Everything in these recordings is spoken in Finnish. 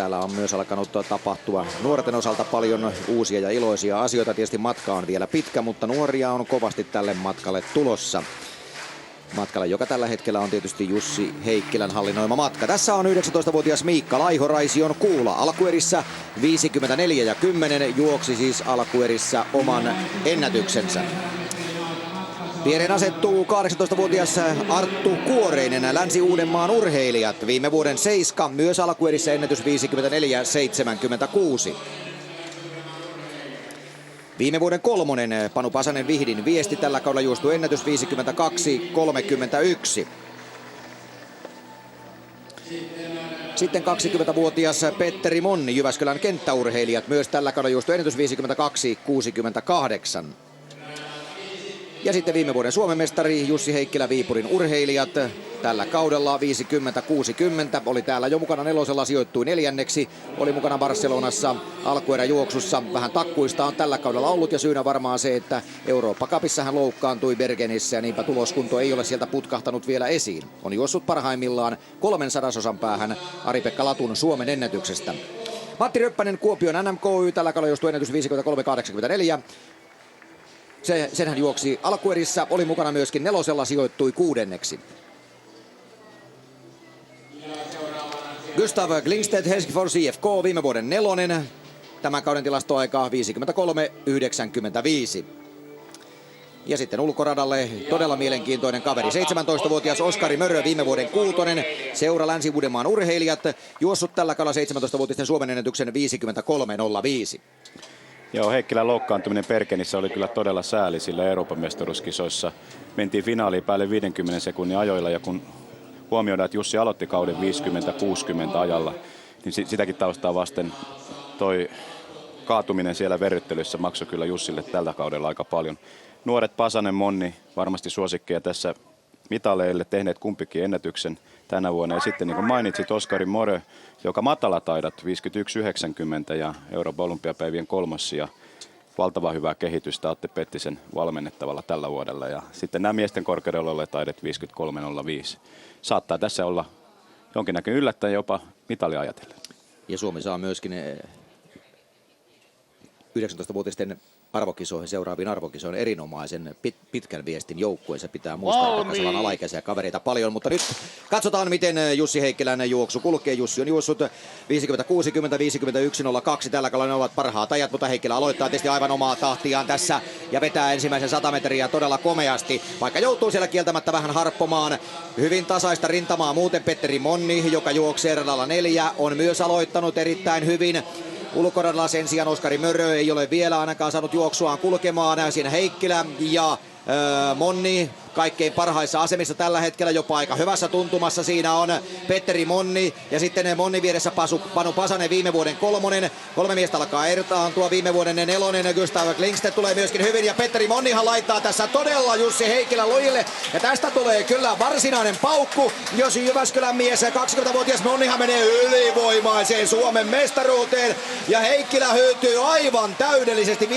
Täällä on myös alkanut tapahtua nuorten osalta paljon uusia ja iloisia asioita. Tietysti matka on vielä pitkä, mutta nuoria on kovasti tälle matkalle tulossa. Matkalla, joka tällä hetkellä on tietysti Jussi Heikkilän hallinnoima matka. Tässä on 19-vuotias Miikka Laiho Raision Kuula. Alkuerissä 54 ja 10 juoksi siis alkuerissä oman ennätyksensä. Viereen asettuu 18-vuotias Arttu Kuoreinen, Länsi-Uudenmaan urheilijat. Viime vuoden seiska, myös alkuerissä ennätys 54-76. Viime vuoden kolmonen Panu Pasanen Vihdin Viesti, tällä kaudella juostu ennätys 52-31. Sitten 20-vuotias Petteri Monni, Jyväskylän kenttäurheilijat, myös tällä kaudella juostu ennätys 52-68. Ja sitten viime vuoden Suomen mestari Jussi Heikkilä Viipurin urheilijat. Tällä kaudella 50-60. Oli täällä jo mukana nelosella, sijoittui neljänneksi. Oli mukana Barcelonassa alkueräjuoksussa. Vähän takkuista on tällä kaudella ollut ja syynä varmaan se, että Eurooppa-cupissa hän loukkaantui Bergenissä ja niinpä tuloskunto ei ole sieltä putkahtanut vielä esiin. On juossut parhaimmillaan 300 päähän Ari-Pekka Latun Suomen ennätyksestä. Matti Röppänen Kuopion NMKY, tällä kaudella juostui ennätys 53-84. Sen hän juoksi alkuerissä, oli mukana myöskin nelosella, sijoittui kuudenneksi. Gustav Glingstedt Helsingfors IFK, viime vuoden nelonen. Tämän kauden tilastoaikaa 53-95. Ja sitten ulkoradalle todella mielenkiintoinen kaveri. 17-vuotias Oskari Mörö, viime vuoden kuutonen. Seura Länsi-Uudenmaan urheilijat. Juossut tällä kaudella 17-vuotisten Suomen ennätyksen 53-05. Joo, Heikkilän loukkaantuminen Bergenissä oli kyllä todella sääli, sillä Euroopan mestaruuskisoissa mentiin finaaliin päälle 50 sekunnin ajoilla, ja kun huomioidaan, että Jussi aloitti kauden 50-60 ajalla, niin sitäkin taustaa vasten toi kaatuminen siellä verryttelyssä maksoi kyllä Jussille tällä kaudella aika paljon. Nuoret Pasanen, Monni, varmasti suosikkeja tässä mitaleille, tehneet kumpikin ennätyksen tänä vuonna. Ja sitten niin kuin mainitsit, Oskari Mörö, joka matalataidat 51-90 ja Euroopan olympiapäivien kolmas ja valtavan hyvää kehitystä Atte Pettisen valmennettavalla tällä vuodella. Ja sitten nämä miesten korkeudella olleet taidet 53-05. Saattaa tässä olla jonkinnäköinen yllättäen jopa mitali ajatellen. Ja Suomi saa myöskin 19-vuotisten arvokisoihin, seuraaviin arvokisoihin erinomaisen pitkän viestin joukkueensa. Pitää muistaa, että siellä on alaikäisiä kavereita paljon, mutta nyt katsotaan, miten Jussi Heikkilän juoksu kulkee. Jussi on juossut 50-60, 51-02. Tällä kaudella ne ovat parhaat ajat, mutta Heikkilä aloittaa tietysti aivan omaa tahtiaan tässä ja vetää ensimmäisen 100 metriä todella komeasti, vaikka joutuu siellä kieltämättä vähän harppomaan. Hyvin tasaista rintamaa muuten Petteri Monni, joka juoksee radalla 4, on myös aloittanut erittäin hyvin. Ulkoradalla sen sijaan Oskari Mörö ei ole vielä ainakaan saanut juoksuaan kulkemaan. Siinä Heikkilä ja Monni kaikkein parhaissa asemissa tällä hetkellä, jopa aika hyvässä tuntumassa. Siinä on Petteri Monni ja sitten Monni vieressä Panu Pasanen, viime vuoden kolmonen. Kolme miestä alkaa irtaantua, viime vuoden nelonen. Gustav Klingstedt tulee myöskin hyvin ja Petteri Monnihan laittaa tässä todella Jussi Heikkilän lujille. Ja tästä tulee kyllä varsinainen paukku, jos Jyväskylän mies 20-vuotias Monnihan menee ylivoimaiseen Suomen mestaruuteen. Ja Heikkilä hyötyy aivan täydellisesti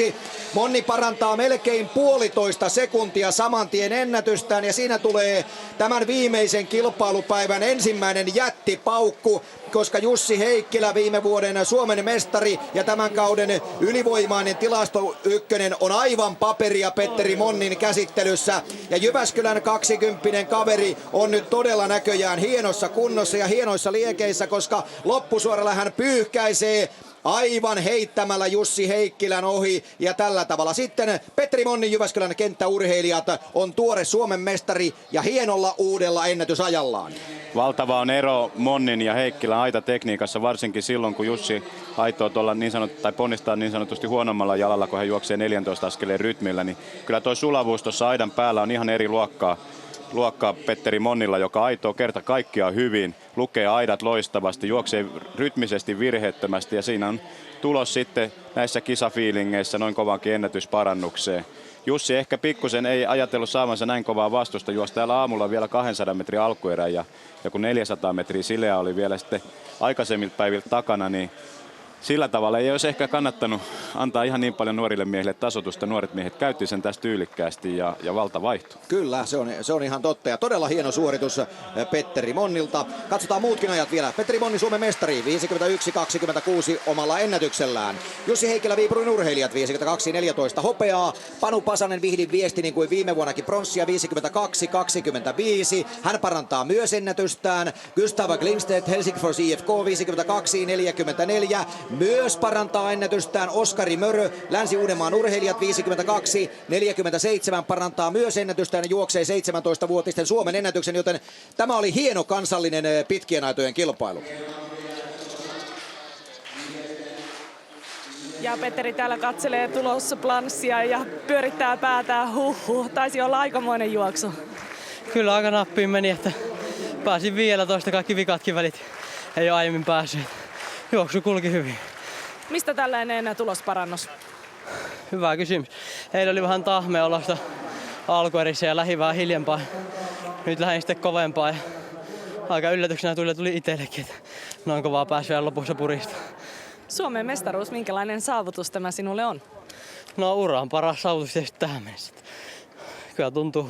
51-26. Monni parantaa melkein 1,5 sekuntia saman tien ennätystään ja siinä tulee tämän viimeisen kilpailupäivän ensimmäinen jättipaukku, koska Jussi Heikkilä, viime vuoden Suomen mestari ja tämän kauden ylivoimainen tilasto ykkönen, on aivan paperia Petteri Monnin käsittelyssä. Ja Jyväskylän 20 kaveri on nyt todella näköjään hienossa kunnossa ja hienoissa liekeissä, koska loppusuoralla hän pyyhkäisee aivan heittämällä Jussi Heikkilän ohi ja tällä tavalla sitten Petteri Monnin Jyväskylän kenttäurheilijat on tuore Suomen mestari ja hienolla uudella ennätysajallaan. Valtava on ero Monnin ja Heikkilän aitatekniikassa, varsinkin silloin kun Jussi aitoo tuolla tai ponnistaa niin sanotusti huonommalla jalalla, kun hän juoksee 14 askeleen rytmillä, niin kyllä tuo sulavuus tuossa aidan päällä on ihan eri luokkaa Petteri Monnilla, joka aitoo kerta kaikkiaan hyvin, lukee aidat loistavasti, juoksee rytmisesti virheettömästi ja siinä on tulos sitten näissä kisafiilingeissä noin kovankin ennätysparannukseen. Jussi ehkä pikkusen ei ajatellut saavansa näin kovaa vastusta, juosi täällä aamulla vielä 200 metriä alkuerän ja kun 400 metriä sileä oli vielä sitten aikaisemmilta päiviltä takana, niin sillä tavalla ei olisi ehkä kannattanut antaa ihan niin paljon nuorille miehille tasotusta. Nuoret miehet käytti sen tästä tyylikkäästi ja valta vaihtui. Kyllä, se on ihan totta ja todella hieno suoritus Petteri Monnilta. Katsotaan muutkin ajat vielä. Petteri Monni Suomen mestari 51.26 omalla ennätyksellään. Jussi Heikkilä Viipurin urheilijat 52.14 hopeaa. Panu Pasanen Vihdin viesti niin kuin viime vuonnakin pronssia 52.25. Hän parantaa myös ennätystään. Gustav Glingstedt Helsingfors IFK 52.44 myös parantaa ennätystään. Oskari Mörö Länsi-Uudenmaan urheilijat 52.47 parantaa myös ennätystään ja juoksee 17-vuotisten Suomen ennätyksen, joten tämä oli hieno kansallinen pitkien aitojen kilpailu. Ja Petteri täällä katselee tulosplanssia ja pyörittää päätään. Taisi olla aikamoinen juoksu. Kyllä aika nappiin meni, että pääsin 15, kaikki vikatkin välit ei ole aiemmin päässyt. Juoksu kulki hyvin. Mistä tällainen tulosparannus? Hyvä kysymys. Eilen oli vähän tahmeolosta alkuerissä ja lähi vähän hiljempaa. Nyt lähdin sitten kovempaa ja aika yllätyksenä tuli itsellekin, että noin kovaa pääsi vielä lopussa purista. Suomen mestaruus, minkälainen saavutus tämä sinulle on? No uran paras saavutus tietysti tähän mennessä. Kyllä tuntuu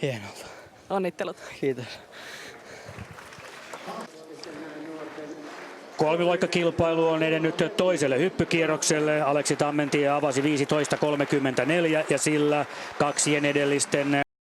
hienolta. Onnittelut. Kiitos. Kolmiloikkakilpailu on edennyt toiselle hyppykierrokselle. Aleksi Tammentie avasi 15.34 ja sillä kaksien edellisten